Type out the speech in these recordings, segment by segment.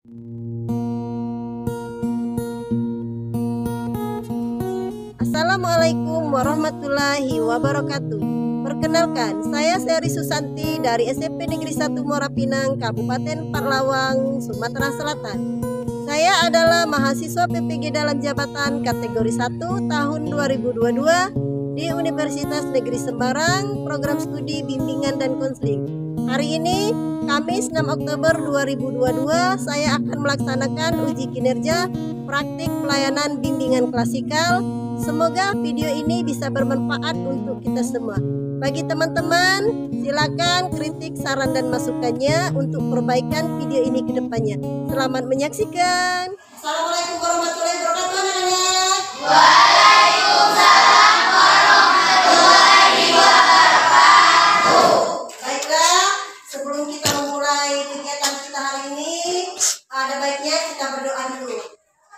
Assalamualaikum warahmatullahi wabarakatuh. Perkenalkan, saya Seri Susanti dari SMP Negeri 1 Muara Pinang, Kabupaten Parlawang, Sumatera Selatan. Saya adalah mahasiswa PPG dalam jabatan kategori 1 tahun 2022 di Universitas Negeri Sembarang, program studi bimbingan dan konseling. Hari ini, Kamis 6 Oktober 2022, saya akan melaksanakan uji kinerja praktik pelayanan bimbingan klasikal. Semoga video ini bisa bermanfaat untuk kita semua. Bagi teman-teman, silakan kritik, saran, dan masukannya untuk perbaikan video ini ke depannya. Selamat menyaksikan. Assalamualaikum warahmatullahi wabarakatuh, anak-anak. Waalaikumsalam warahmatullahi wabarakatuh. Baiklah, sebelum kita memulai kegiatan kita hari ini, ada baiknya kita berdoa dulu.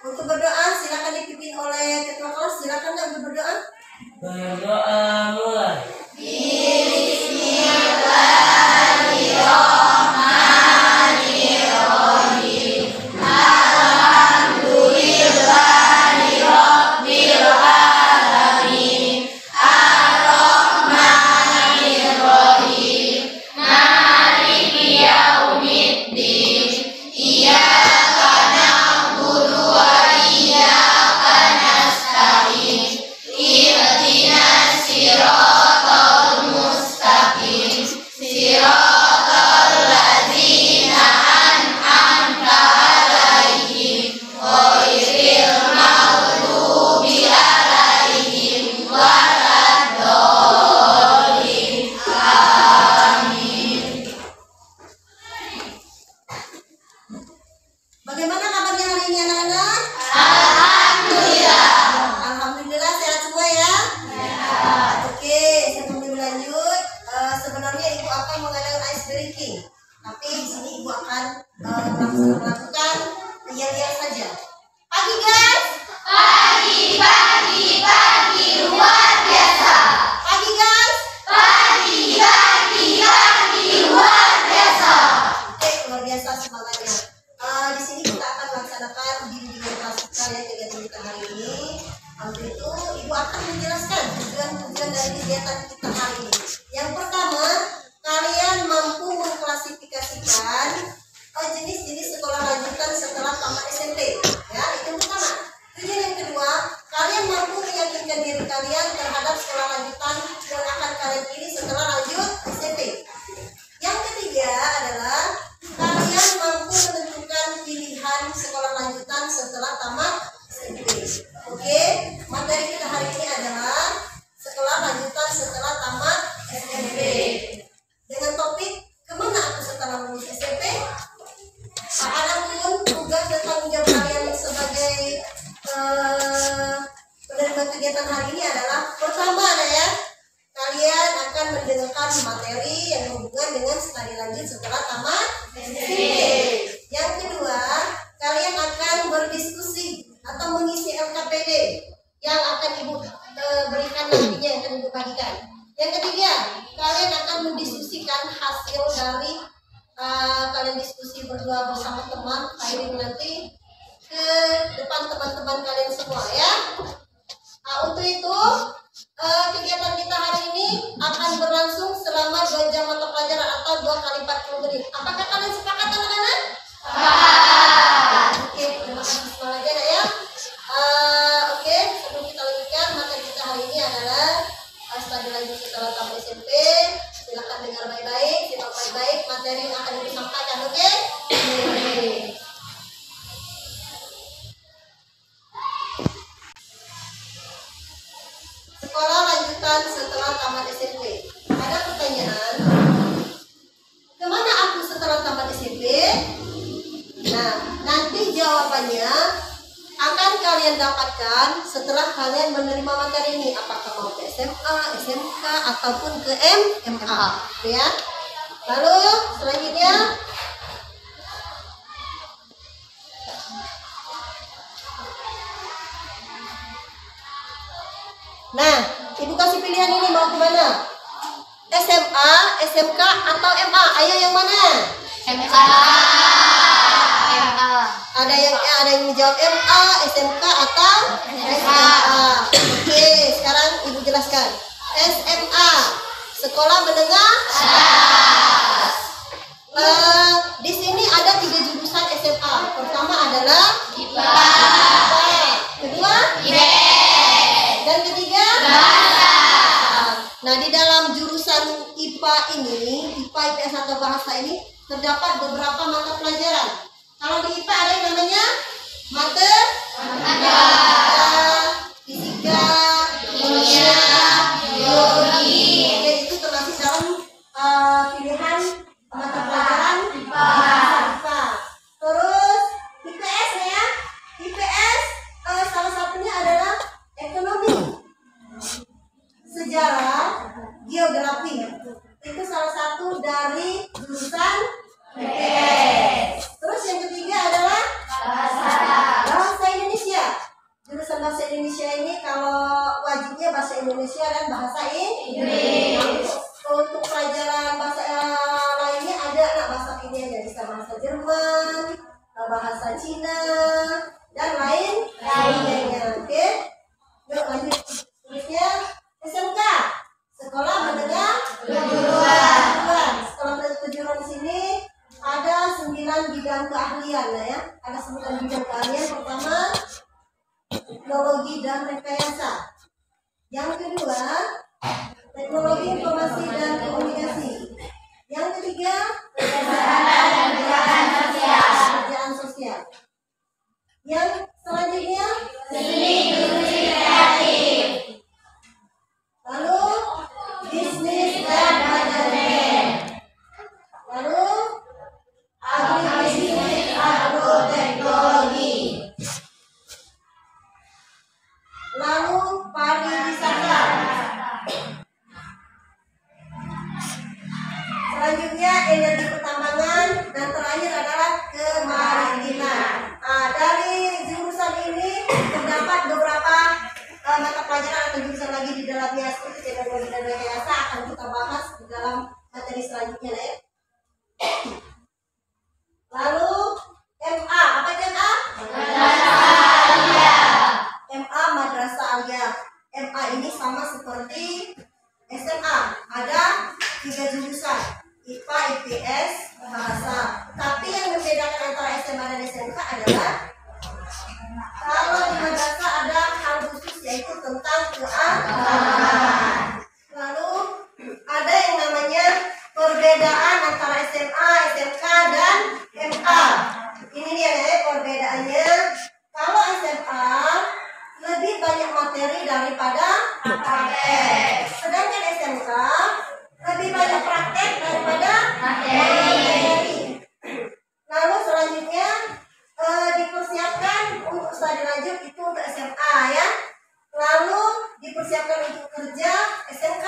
Untuk berdoa, silakan dipimpin oleh ketua kelas. Silakan berdoa. Berdoa mulai. Bagaimana kabarnya hari ini, anak-anak? Alhamdulillah. Alhamdulillah, sehat semua ya? Sehat. Oke, sebelum lanjut, sebenarnya Ibu akan mengadakan ice breaking. Tapi di sini Ibu akan langsung melakukan liar-liar saja. Pagi guys. Pagi luar biasa. Pagi guys. Pagi luar biasa. Oke, luar biasa semangatnya. Di sini kita akan melaksanakan bimbingan klasikal ya, kegiatan kita hari ini. Untuk itu Ibu akan menjelaskan tujuan-tujuan dari kegiatan kita hari ini. Yang pertama, kalian mampu mengklasifikasikan jenis-jenis sekolah lanjutan setelah tamat SMP. Ya, itu yang pertama. Tujuan yang kedua, kalian mampu meyakinkan diri kalian terhadap sekolah lanjutan yang akan kalian pilih setelah lanjut SMP. Yang ketiga adalah kalian mampu menentukan pilihan sekolah lanjutan setelah tamat SMP. Oke, materi kita hari ini adalah sekolah lanjutan setelah tamat SMP. Dengan topik kemana aku setelah lulus SMP? Adapun tugas dan tanggung jawab kalian sebagai penerima kegiatan hari ini adalah pertama ya, kalian akan mendengarkan materi yang berhubungan dengan studi lanjut setelah tamat SMP. Yang kedua, kalian akan berdiskusi atau mengisi LKPD yang akan Ibu berikan nantinya, yang akan Ibu bagikan. Yang ketiga, kalian akan mendiskusikan hasil dari kalian diskusi berdua bersama teman kalian nanti ke depan teman-teman kalian semua ya. Untuk itu kegiatan kita hari ini akan berlangsung selama 2 jam mata pelajaran atau 2 kali 40 menit. Apakah kalian sepakat, anak-anak? Sepakat. Oke, terima kasih semuanya ya. Oke, sebelum kita lanjutkan, materi kita hari ini adalah studi lanjut setelah tamat SMP. Silakan dengar baik-baik, simak baik-baik materi yang akan disampaikan. Oke? Sekolah lanjutan setelah tamat SMP. Ada pertanyaan, kemana aku setelah tamat SMP? Nah, nanti jawabannya akan kalian dapatkan setelah kalian menerima materi ini. Apakah mau ke SMA, SMK, ataupun ke MMA, ya. Lalu selanjutnya, nah, Ibu kasih pilihan ini mau kemana? SMA, SMK, atau MA? Ayo yang mana? MA. Ada yang menjawab MA, SMK atau SMA. Oke, sekarang Ibu jelaskan. SMA, sekolah menengah atas. Di sini ada 3 jurusan SMA. Pertama adalah IPA. Kedua IPS. dan ketiga Bahasa. Nah, di dalam jurusan IPA ini, IPA, IPS atau bahasa ini terdapat beberapa mata pelajaran. Kalau di IPA ada yang namanya matematika, fisika, kimia, biologi. Oke, itu termasuk dalam pilihan mata pelajaran IPA. Terus IPS ya, IPS salah satunya adalah ekonomi, sejarah, geografi. Itu salah satu dari jurusan IPS. Terus yang ketiga adalah bahasa Indonesia. Jurusan bahasa Indonesia ini kalau wajibnya bahasa Indonesia dan bahasa Inggris. Untuk pelajaran bahasa lainnya ada bahasa India, bisa bahasa Jerman, bahasa Cina, dan lainnya. Oke, yuk lanjut. Terusnya SMK, sekolah menengah kejuruan. Sekolah menengah kejuruan di sini ada 9 bidang keahlian ya. Ada 9 bidang keahlian. Pertama, teknologi dan rekayasa. Yang kedua, teknologi informasi dan komunikasi. Yang ketiga, kesehatan dan kerjaan sosial. Yang selanjutnya, Seni industri kreatif. lalu bisnis dan manajemen. Lalu agribisnis agroteknologi. Lalu pariwisata. Selanjutnya energi pertambangan dan terakhir adalah kemaritiman. Dari jurusan ini terdapat beberapa mata pelajaran atau jurusan lagi di dalamnya seperti teknologi dan rekayasa akan kita bahas di dalam materi selanjutnya ya. Lalu MA, apa itu MA? MA Madrasah Aliyah. MA ini sama seperti SMA, ada 3 jurusan, IPA, IPS, bahasa. Tapi yang membedakan antara SMA dan SMK adalah kalau di madrasah ada hal khusus yaitu tentang keagamaan. Lalu ada yang namanya perbedaan antara SMA, SMK, dan MA. Ini dia ya perbedaannya. Kalau SMA lebih banyak materi daripada praktek. Sedangkan SMK lebih banyak praktek daripada materi. Lalu selanjutnya dipersiapkan untuk studi lanjut itu untuk SMA ya. Lalu dipersiapkan untuk kerja SMK.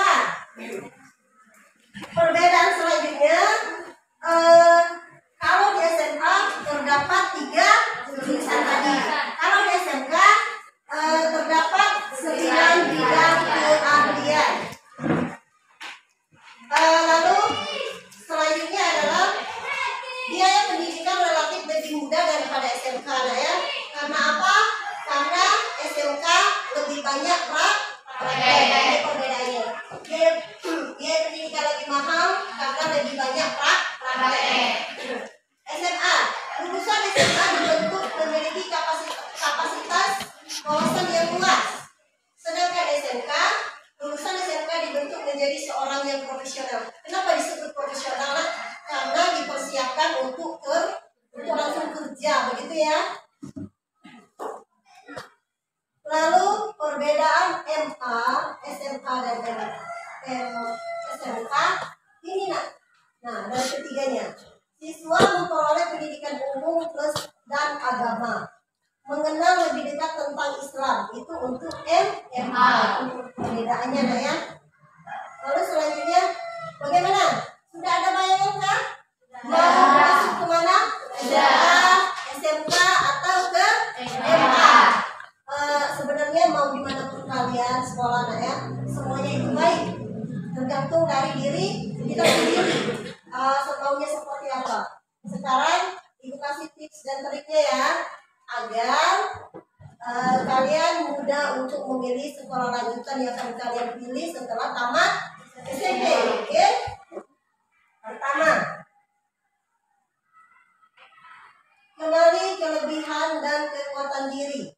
Perbedaan selanjutnya kalau di SMA terdapat 3 jurusan tadi. Kalau di SMK terdapat 9 bidang keahlian. Lalu selanjutnya adalah biaya pendidikan relatif lebih mudah daripada SMK ya. Karena apa? Karena SMK lebih banyak praktek. Ini perbedaannya. Biaya pendidikan lebih mahal karena lebih banyak praktek. SMA, lulusan SMA dibentuk memiliki kapasitas wawasan yang luas. Sedangkan SMK, lulusan SMK dibentuk menjadi seorang yang profesional. Kenapa disebut profesional? Karena dipersiapkan untuk langsung kerja, begitu ya. Lalu perbedaan MA, SMK dan SMK ini nah dari ketiganya. Siswa memperoleh pendidikan umum plus dan agama, mengenal lebih dekat tentang Islam, itu untuk MA. Perbedaannya ya. Lalu selanjutnya bagaimana? Sudah ada bayangan kah? Mau masuk kemana? SMK atau ke MA? Sebenarnya mau dimanapun kalian sekolah ya, semuanya itu baik, tergantung dari diri kita sendiri. Semaunya seperti apa. Sekarang Ibu kasih tips dan triknya ya, agar kalian mudah untuk memilih sekolah lanjutan yang akan kalian pilih setelah tamat SMP. Oke? Pertama, kenali kelebihan dan kekuatan diri.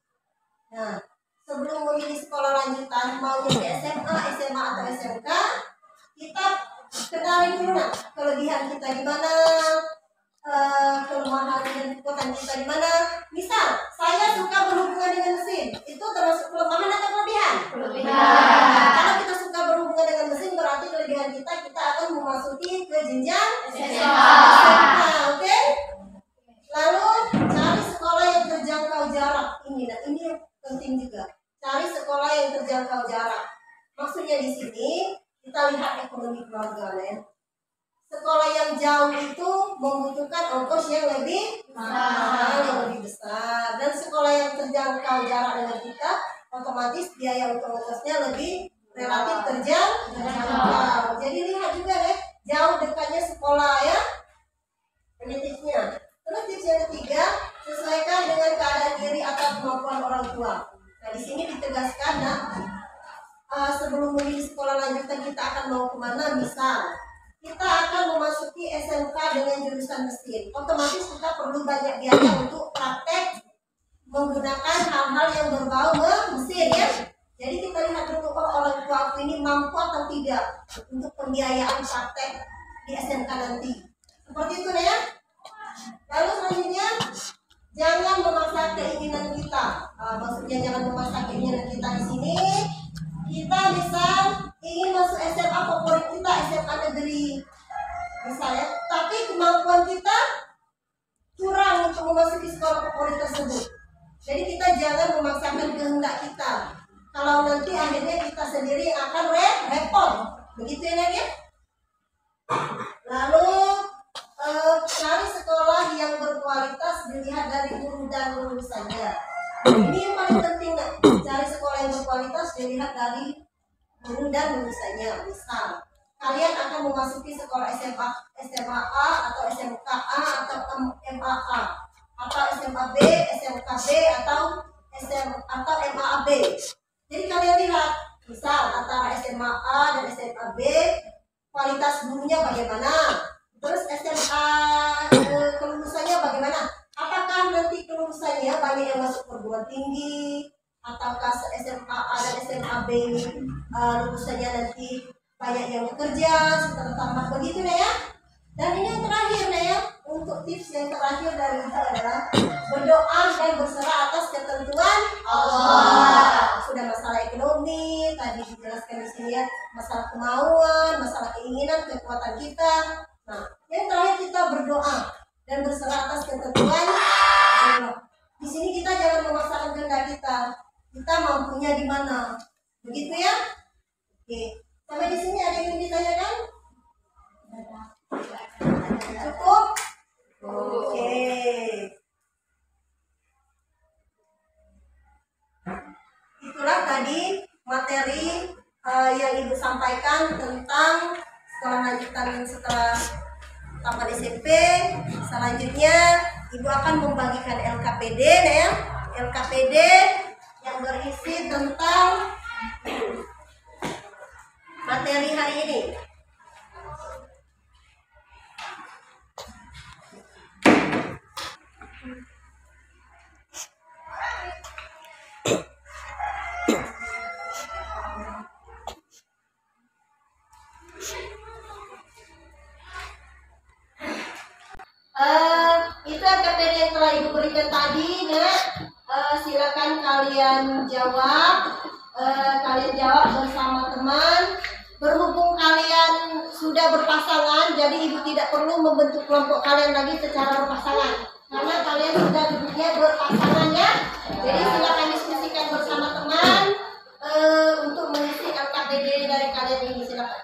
Nah, sebelum memilih sekolah lanjutan, mau di SMA, SMA atau SMK, kita kenali dulu nah, kelebihan kita di mana, kelemahan dan kekuatan kita di mana. Misal, saya suka berhubungan dengan mesin, itu termasuk kelemahan atau kelebihan? Nah, kalau kita suka berhubungan dengan mesin, berarti kelebihan kita akan memasuki ke jenjang SMA. Oke? Lalu cari sekolah yang terjangkau jarak. Ini yang penting juga. Cari sekolah yang terjangkau jarak. Maksudnya di sini kita lihat ekonomi keluarga ya. Sekolah yang jauh itu membutuhkan ongkos yang lebih mahal, yang lebih besar. Dan sekolah yang terjangkau jarak dengan kita, otomatis biaya untuk ongkosnya lebih relatif terjangkau. Jadi lihat juga ya, jauh dekatnya sekolah ya. Penitipnya. Terus tips yang ketiga, sesuaikan dengan keadaan diri atau kemampuan orang tua. Nah, di sini ditegaskan, sebelum memilih sekolah lanjutan kita akan mau kemana. Misal, kita akan memasuki SMK dengan jurusan mesin. Otomatis kita perlu banyak biaya untuk praktek menggunakan hal-hal yang berbau mesin ya. Jadi kita lihat dulu orang tua aku ini mampu atau tidak untuk pembiayaan praktek di SMK nanti. Seperti itu ya. Lalu selanjutnya, jangan memaksa keinginan kita. Maksudnya jangan memaksa keinginan kita di sini. Kita misal ingin masuk SMA favorit kita, SMA negeri, misalnya, tapi kemampuan kita kurang untuk memasuki sekolah favorit tersebut. Jadi kita jangan memaksakan kehendak kita. Kalau nanti akhirnya kita sendiri yang akan repot. Begitu ya. Lalu cari sekolah yang berkualitas dilihat dari guru dan lulusannya. Ini yang paling penting nak. Cari sekolah yang berkualitas dilihat dari guru dan lulusannya. Misal kalian akan memasuki sekolah SMA A atau SMK A atau MAA atau SMA B, SMK B atau MAA B. Jadi kalian lihat misal antara SMA A dan SMA B kualitas gurunya bagaimana. Terus SMA kelulusannya bagaimana? Apakah nanti kelulusannya banyak yang masuk perguruan tinggi? Ataukah SMA A dan SMA B lulusannya nanti banyak yang bekerja setelah tamat, begitu ya? Dan ini yang terakhir ya, untuk tips yang terakhir dari itu adalah berdoa dan berserah atas ketentuan Allah. Sudah masalah ekonomi, tadi dijelaskan di sini ya, masalah kemauan, masalah keinginan, kekuatan kita. Nah, yang terakhir kita berdoa dan berserah atas ketentuan Allah. Di sini kita jangan memaksakan kehendak kita. Kita mampunya di mana? Begitu ya? Oke. Sampai di sini ada yang ditanyakan? Cukup? Oke. Itulah tadi materi yang Ibu sampaikan tentang sekolah lanjutan setelah tamat SMP. Selanjutnya Ibu akan membagikan LKPD ya. LKPD yang berisi tentang materi hari ini. Itu LKPD yang telah Ibu berikan tadi, Nak. Silakan kalian jawab. Kalian jawab bersama teman. Berhubung kalian sudah berpasangan, jadi Ibu tidak perlu membentuk kelompok kalian lagi secara berpasangan, karena kalian sudah duduknya berpasangan ya. Jadi silakan diskusikan bersama teman untuk mengisi LKPD dari kalian ini. Silakan.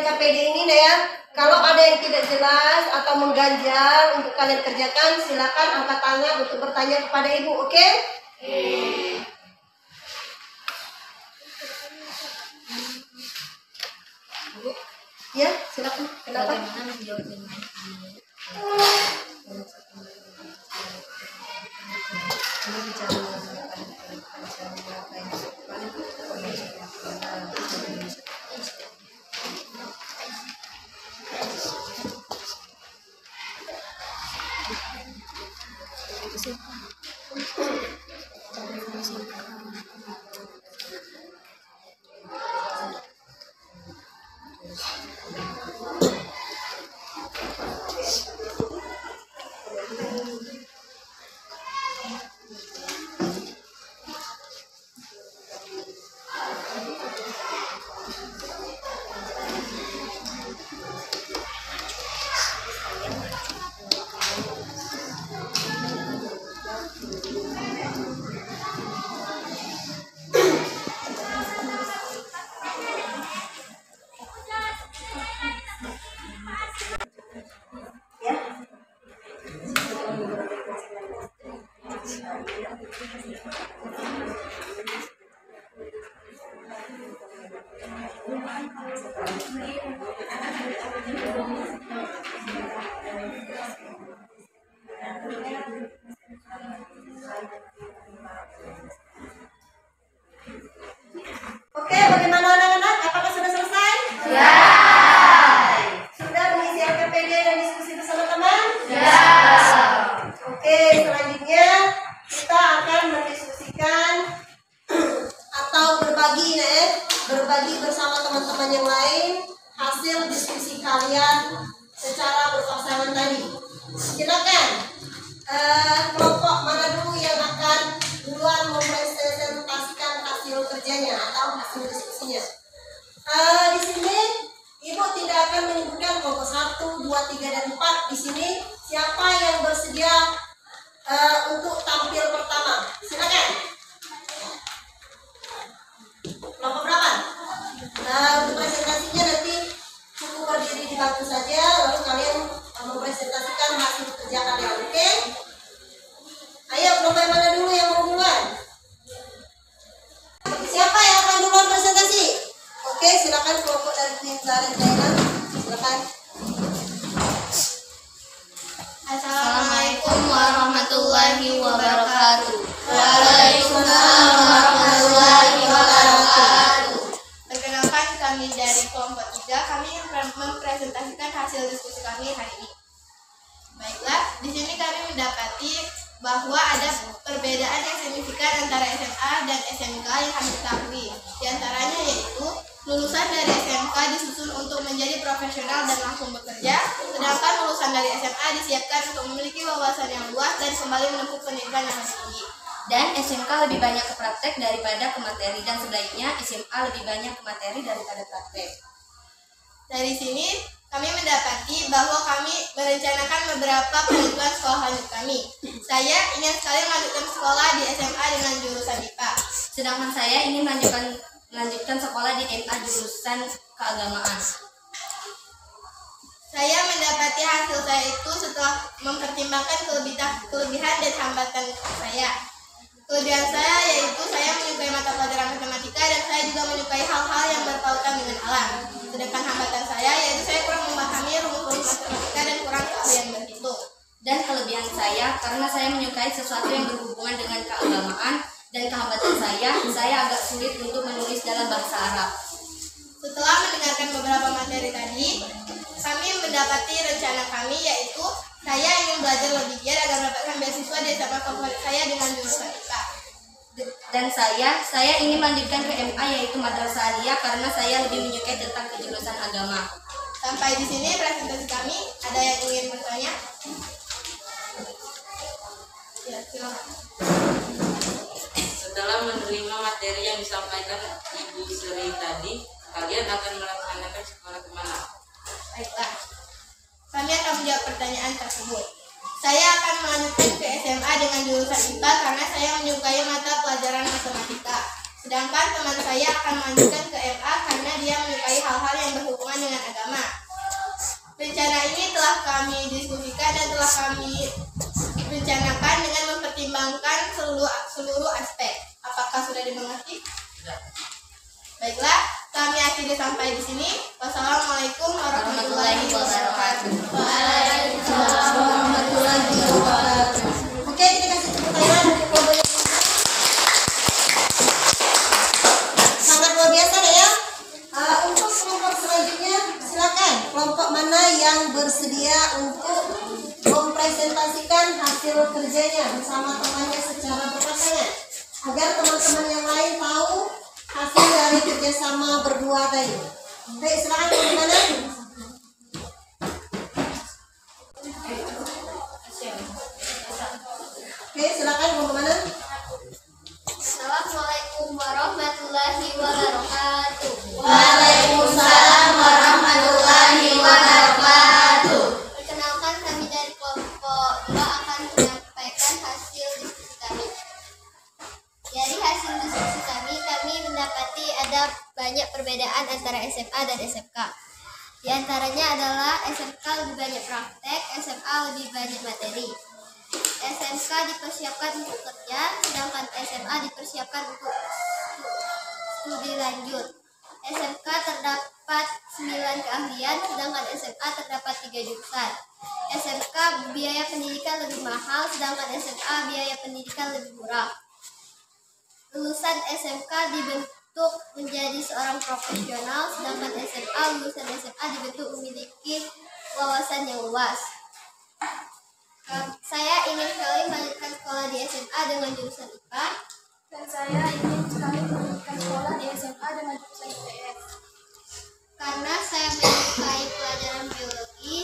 LKPD ini nih ya, kalau ada yang tidak jelas atau mengganjal untuk kalian kerjakan, silakan angkat tangan untuk bertanya kepada ibu, oke? Ya, silakan. Kenapa? Oke, bagaimana anak-anak? Apakah sudah selesai? Ya. Sudah mengisi LKPD dan diskusi bersama teman? Ya. Oke, selanjutnya kita akan mendiskusikan atau berbagi bersama teman-teman yang lain hasil diskusi kalian secara berpasangan tadi. Silakan, kelompok mana dulu yang akan duluan mempresentasikan hasil kerjanya atau hasil diskusinya? Di sini ibu tidak akan menyebutkan kelompok 1, 2, 3, dan 4. Di sini siapa yang bersedia untuk tampil pertama? Silakan. Kelompok berapa? Untuk presentasinya nanti cukup berdiri di bangku saja, lalu kalian mempresentasikan hasil kerja kalian, oke? Ayo, kelompok yang mana dulu yang mau duluan? Siapa yang akan duluan presentasi? Oke, silakan kelompok dari tim Zaren Thailand. Silakan. Assalamualaikum warahmatullahi wabarakatuh. Waalaikumsalam warahmatullahi wabarakatuh. Perkenalkan, kami dari kelompok 3, kami mempresentasikan hasil diskusi kami hari ini. Baiklah, di sini kami mendapati bahwa ada perbedaan yang signifikan antara SMA dan SMK yang kami ketahui. Di antaranya yaitu lulusan dari SMK disusun untuk menjadi profesional dan langsung bekerja, sedangkan lulusan dari SMA disiapkan untuk memiliki wawasan yang luas dan kembali menempuh pendidikan yang lebih tinggi. Dan SMK lebih banyak ke praktek daripada ke materi, dan sebaliknya SMA lebih banyak ke materi daripada praktek. Dari sini kami mendapati bahwa kami merencanakan beberapa kemajuan sekolah lanjut kami. Saya ingin sekali melanjutkan sekolah di SMA dengan jurusan IPA. Sedangkan saya ingin melanjutkan sekolah di MA jurusan keagamaan. Saya mendapati hasil saya itu setelah mempertimbangkan kelebihan dan hambatan saya. Kelebihan saya yaitu saya menyukai mata pelajaran matematika dan saya juga menyukai hal-hal yang berpautan dengan alam. Sedangkan hambatan saya yaitu saya kurang memahami rumus-rumus matematika dan kurang keahlian berhitung. Dan kelebihan saya karena saya menyukai sesuatu yang berhubungan dengan keagamaan, dan kehambatan saya agak sulit untuk menulis dalam bahasa Arab. Setelah mendengarkan beberapa materi tadi, kami mendapati rencana kami yaitu saya ingin belajar lebih giat agar mendapatkan beasiswa di SMA favorit saya dengan jurusan IPA. Dan saya ingin melanjutkan ke MA yaitu Madrasah Aliyah karena saya lebih menyukai tentang kejurusan agama. Sampai di sini presentasi kami. Ada yang ingin bertanya? Ya, silakan. Setelah menerima materi yang disampaikan Ibu Sri tadi, kalian akan melaksanakan sekolah kemana? Baiklah, kami akan menjawab pertanyaan tersebut. Saya akan melanjutkan ke SMA dengan jurusan IPA karena saya menyukai mata pelajaran matematika. Sedangkan teman saya akan melanjutkan ke MA karena dia menyukai hal-hal yang berhubungan dengan agama. Rencana ini telah kami diskusikan dan telah kami rencanakan dengan mempertimbangkan seluruh aspek. Apakah sudah dimengerti? Baiklah, kami akhiri sampai di sini. Wassalamualaikum warahmatullahi wabarakatuh. Waalaikumsalam warahmatullahi wabarakatuh. Oke, kita kasih tepuk tangan untuk kelompok yang sangat luar biasa deh ya. Untuk kelompok selanjutnya, silakan kelompok mana yang bersedia untuk mempresentasikan hasil kerjanya bersama temannya secara berpasangan, agar teman-teman yang lain tahu hasil dari kerjasama berdua tadi. Baik, silakan bagaimana? Oke, silakan mau kemana? Assalamualaikum warahmatullahi wabarakatuh. Waalaikumsalam warahmatullahi wabarakatuh. Perkenalkan, kami dari kelompok 2 akan menyampaikan hasil diskusi kami. Dari hasil diskusi kami mendapati ada banyak perbedaan antara SMA dan SMK. Di antaranya adalah SMK lebih banyak praktek, SMA lebih banyak materi. SMK dipersiapkan untuk kerja, sedangkan SMA dipersiapkan untuk studi lanjut. SMK terdapat 9 keahlian, sedangkan SMA terdapat 3 jurusan. SMK biaya pendidikan lebih mahal, sedangkan SMA biaya pendidikan lebih murah. Lulusan SMK dibentuk menjadi seorang profesional, sedangkan lulusan SMA dibentuk memiliki wawasan yang luas. Saya ingin sekali melanjutkan sekolah di SMA dengan jurusan IPA. Dan saya ingin sekali melanjutkan sekolah di SMA dengan jurusan IPS. Karena saya menyukai pelajaran biologi,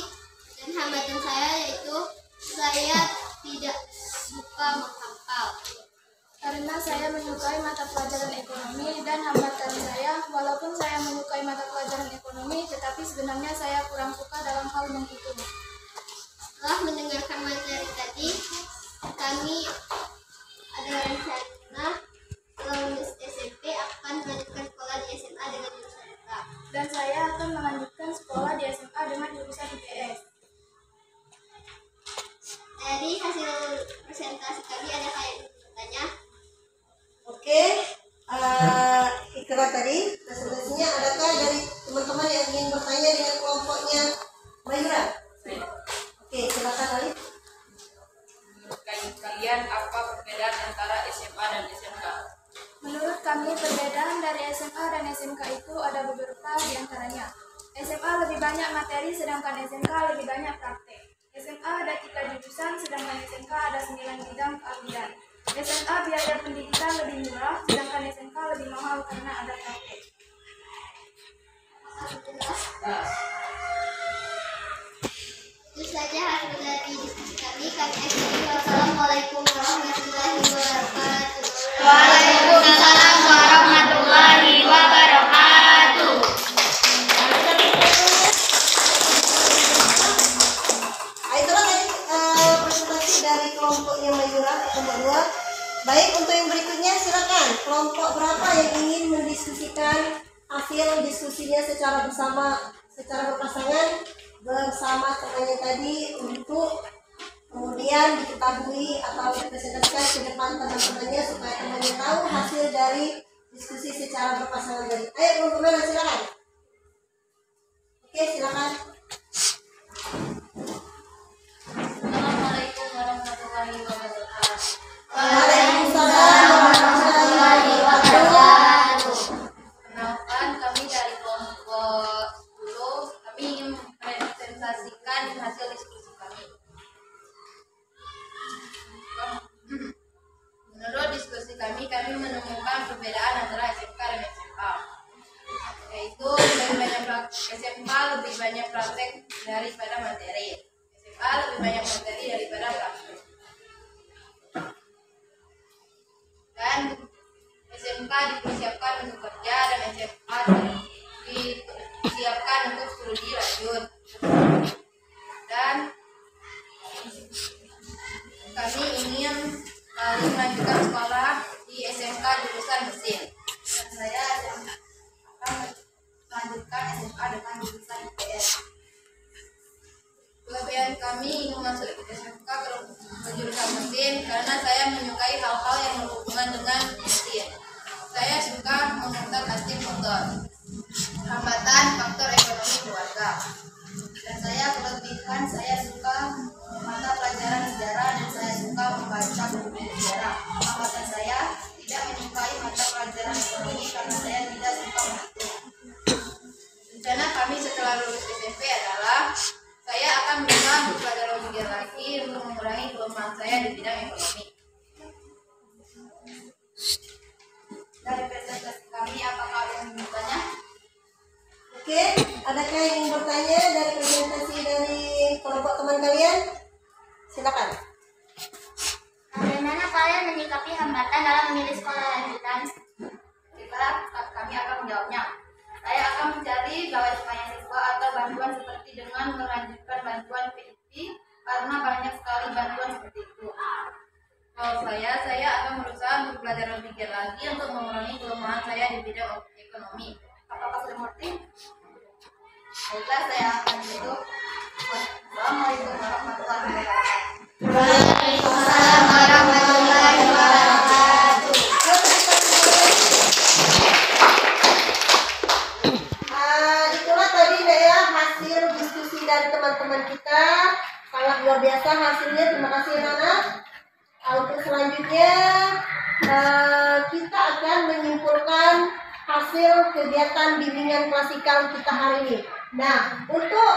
dan hambatan saya yaitu saya tidak suka menghafal. Karena saya menyukai mata pelajaran ekonomi, dan hambatan saya, walaupun saya menyukai mata pelajaran ekonomi, tetapi sebenarnya saya kurang suka dalam hal menghitung. Setelah mendengarkan materi tadi, kami ada rencana setelah lulus SMP akan melanjutkan sekolah di SMA dengan jurusan IPA. Dan saya akan melanjutkan sekolah di SMA dengan jurusan IPS. Dari hasil presentasi kami ada kayak bertanya. Oke, Ikra tadi presentasinya, adakah dari teman-teman yang ingin bertanya dengan kelompoknya Mayura? Oke, silakan Ali. Menurut kalian apa perbedaan antara SMA dan SMK? Menurut kami, perbedaan dari SMA dan SMK itu ada beberapa di antaranya. SMA lebih banyak materi, sedangkan SMK lebih banyak praktek. SMA ada 3 jurusan, sedangkan SMK ada 9 bidang keahlian. SMA biaya pendidikan lebih murah, sedangkan SMK lebih mahal karena ada praktek. Itu saja hasil dari diskusi kami. Kami akhiri. Wassalamualaikum warahmatullahi wabarakatuh. Waalaikumsalam warahmatullahi wabarakatuh. Itulah tadi presentasi dari kelompoknya Mayura, kelompok 2. Baik, untuk yang berikutnya silakan. Kelompok berapa yang ingin mendiskusikan hasil diskusinya secara bersama, secara berpasangan bersama temannya tadi, untuk kemudian diketahui atau dipresentasikan ke depan teman-temannya supaya temannya tahu hasil dari diskusi secara berpasangan tadi. Ayo teman-teman, silakan. Oke, silakan. Assalamualaikum warahmatullahi wabarakatuh. Waalaikumsalam warahmatullahi wabarakatuh. Perkenalkan, kami dari kelompok 10. Kami ingin mempresentasikan hasil diskusi kami. Menurut diskusi kami menemukan perbedaan antara SMK dan SMA, yaitu SMK lebih banyak praktek daripada materi, SMA lebih banyak materi daripada praktek, dan SMK dipersiapkan untuk kerja dan SMA disiapkan untuk studi lanjut. Dan kami ingin melanjutkan sekolah di SMK jurusan mesin. dan kami ingin masuk SMK ke jurusan mesin karena saya menyukai hal-hal yang berhubungan dengan mesin. Saya suka mengutak-atik motor. Hambatan faktor ekonomi keluarga. Dan saya kelebihan saya suka mata pelajaran sejarah dan saya suka membaca buku sejarah. Hambatan saya tidak menyukai mata pelajaran ekonomi karena saya tidak suka menghitung. Rencana kami setelah lulus SMP adalah saya akan berusaha belajar lebih lagi untuk mengurangi kelemahan saya di bidang ekonomi. Dari presentasi kami, apakah ada yang ingin bertanya? Oke, adakah yang ingin bertanya dari presentasi dari kelompok teman kalian? Silakan. Bagaimana kalian menyikapi hambatan dalam memilih sekolah lanjutan? Kami akan menjawabnya. Saya akan mencari gawai siswa atau bantuan seperti dengan melanjutkan bantuan PIP karena banyak sekali bantuan seperti itu. Kalau saya akan berusaha untuk belajar lebih giat lagi untuk mengurangi kelemahan saya di bidang ekonomi. Apakah sudah mengerti? Baiklah, saya akan tutup. Wassalamualaikum warahmatullahi wabarakatuh. Waalaikumsalam warahmatullahi wabarakatuh. Itulah tadi ya hasil diskusi dari teman-teman kita, sangat luar biasa hasilnya. Terima kasih anak-anak. Untuk selanjutnya kita akan menyimpulkan hasil kegiatan bimbingan klasikal kita hari ini. Nah, untuk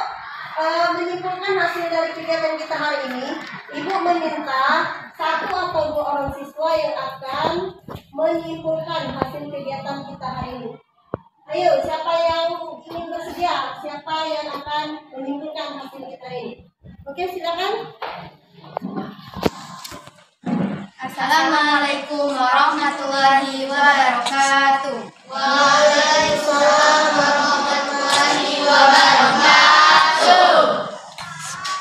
menyimpulkan hasil dari kegiatan kita hari ini, Ibu meminta 1 atau 2 orang siswa yang akan menyimpulkan hasil kegiatan kita hari ini. Ayo, siapa yang ingin bersedia? Siapa yang akan menyimpulkan hasil kita ini? Oke, silakan. Assalamualaikum warahmatullahi wabarakatuh. Waalaikumsalam warahmatullahi wabarakatuh.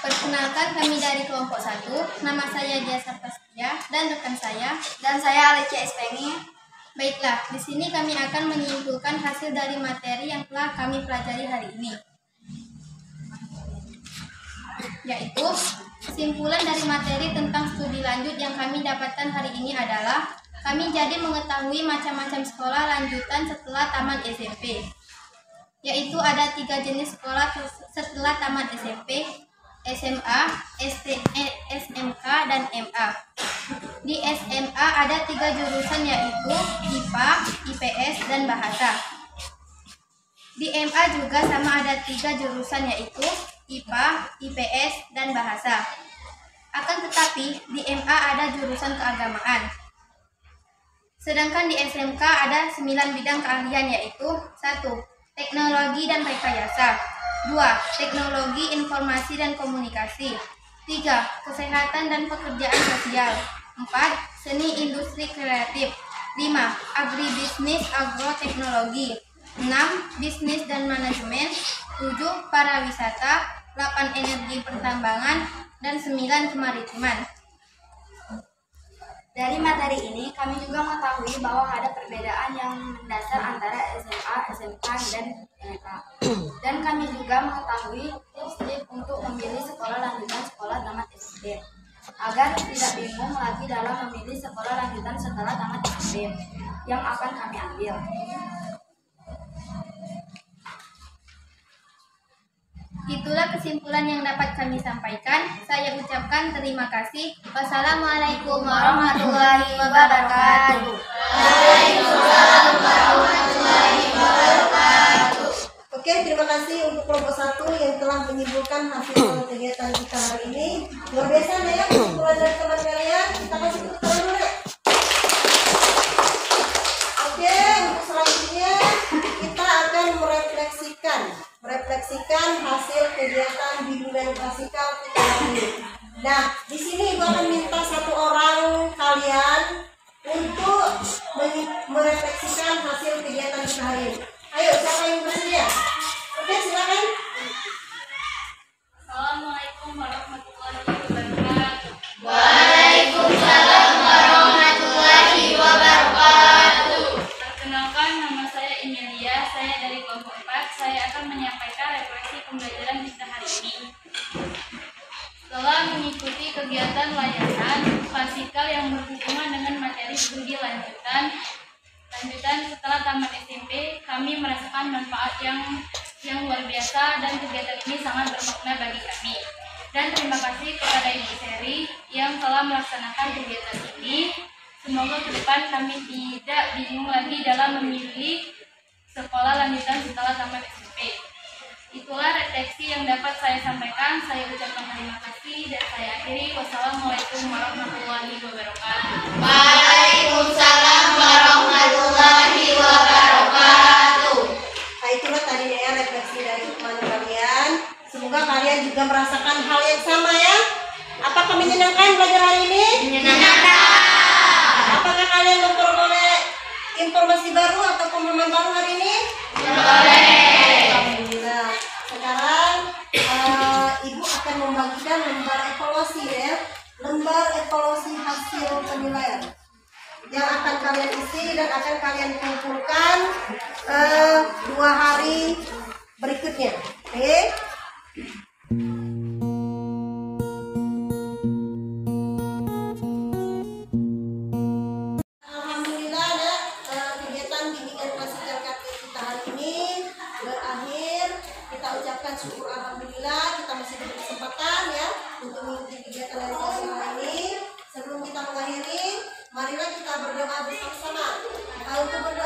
Perkenalkan, kami dari kelompok 1. Nama saya Dia Sartastia dan rekan saya. Dan saya Alicia Espengi. Baiklah, di sini kami akan menyimpulkan hasil dari materi yang telah kami pelajari hari ini. Yaitu, kesimpulan dari materi tentang studi lanjut yang kami dapatkan hari ini adalah kami jadi mengetahui macam-macam sekolah lanjutan setelah tamat SMP. Yaitu ada 3 jenis sekolah setelah tamat SMP, SMA, SMK, dan MA. Di SMA ada 3 jurusan yaitu IPA, IPS, dan Bahasa. Di MA juga sama ada 3 jurusan yaitu IPA, IPS, dan Bahasa. Akan tetapi di MA ada jurusan keagamaan. Sedangkan di SMK ada 9 bidang keahlian yaitu 1. Teknologi dan rekayasa, 2. Teknologi informasi dan komunikasi, 3. Kesehatan dan pekerjaan sosial, 4. Seni industri kreatif, 5. Agribisnis agroteknologi, 6. Bisnis dan manajemen, 7. Pariwisata, 8. Energi pertambangan, dan 9. Kemaritiman. Dari materi ini, kami juga mengetahui bahwa ada perbedaan yang mendasar antara SMA, SMK, dan MK. Dan kami juga mengetahui tips untuk memilih sekolah lanjutan sekolah tamat SD, agar tidak bingung lagi dalam memilih sekolah lanjutan setelah tamat SD yang akan kami ambil. Itulah kesimpulan yang dapat kami sampaikan. Saya ucapkan terima kasih. Wassalamualaikum warahmatullahi wabarakatuh. Waalaikumsalam warahmatullahi wabarakatuh. Oke, terima kasih untuk kelompok 1 yang telah menyimpulkan hasil kegiatan kita hari ini. Luar biasa ya kesimpulan dari teman kalian. Kita kasih tepuk tangan dulu. Oke, untuk selanjutnya kita akan merefleksikan hasil kegiatan bimbingan klasikal kita hari ini. Nah, di sini Ibu akan minta 1 orang kalian untuk merefleksikan hasil kegiatan kita hari ini. Ayo, siapa yang bersedia? Oke, silakan. Assalamualaikum warahmatullahi wabarakatuh. Waalaikumsalam warahmatullahi wabarakatuh. Perkenalkan, nama saya Emilia, saya dari kelompok 4. Saya akan menyampaikan refleksi pembelajaran kita hari ini. Setelah mengikuti kegiatan layanan klasikal yang berhubungan dengan materi studi lanjutan setelah tamat SMP, kami merasakan manfaat yang luar biasa dan kegiatan ini sangat bermakna bagi kami. Dan terima kasih kepada Ibu Seri yang telah melaksanakan kegiatan ini. Semoga ke depan kami tidak bingung lagi dalam memilih sekolah lanjutan setelah tamat SMP. Itulah refleksi yang dapat saya sampaikan. Saya ucapkan terima kasih dan saya akhiri. Wassalamualaikum warahmatullahi wabarakatuh. Waalaikumsalam warahmatullahi wabarakatuh. Nah, itulah tadi ya refleksi dari teman kalian. Semoga kalian juga merasakan hal yang sama ya. Apakah menyenangkan belajar hari ini? Menyenangkan. Apakah kalian memperoleh informasi baru atau pemahaman baru hari ini? Boleh. Alhamdulillah. Sekarang Ibu akan membagikan lembar evaluasi ya. Lembar evaluasi hasil penilaian yang akan kalian isi dan akan kalian kumpulkan 2 hari berikutnya. Oke? Alhamdulillah ada kegiatan bimbingan klasikal KP kita hari ini berakhir. Kita ucapkan syukur alhamdulillah kita masih diberi kesempatan ya untuk mengikuti kegiatan dari klasikal ini. Sebelum kita mengakhiri, marilah kita berdoa bersama-sama. Untuk berdoa